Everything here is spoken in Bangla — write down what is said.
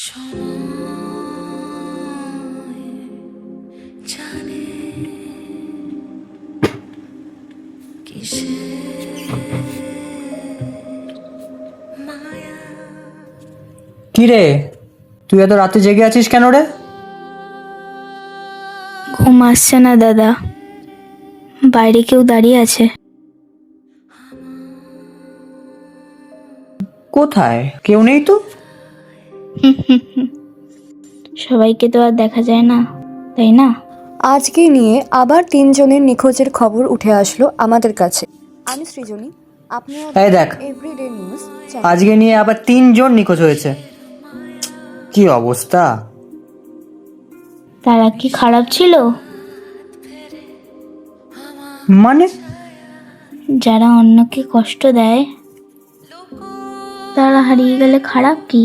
কি রে, তুই এত রাতে জেগে আছিস কেন রে? ঘুম আসছে না দাদা, বাইরে কেউ দাঁড়িয়ে আছে। কোথায়? কেউ নেই তো। সবাইকে তো আর দেখা যায় না, তাই না? আজকে নিয়ে আবার 3 জনের নিখোঁজের খবর উঠে আসলো আমাদের কাছে। আমি সৃজনী, আপনারা এই দেখ, এভরিডে নিউজ। আজকে নিয়ে আবার 3 জন নিখোঁজ হয়েছে। কি অবস্থা! তারা কি খারাপ ছিল? মানে যারা অন্যকে কষ্ট দেয় তারা হারিয়ে গেলে খারাপ কি?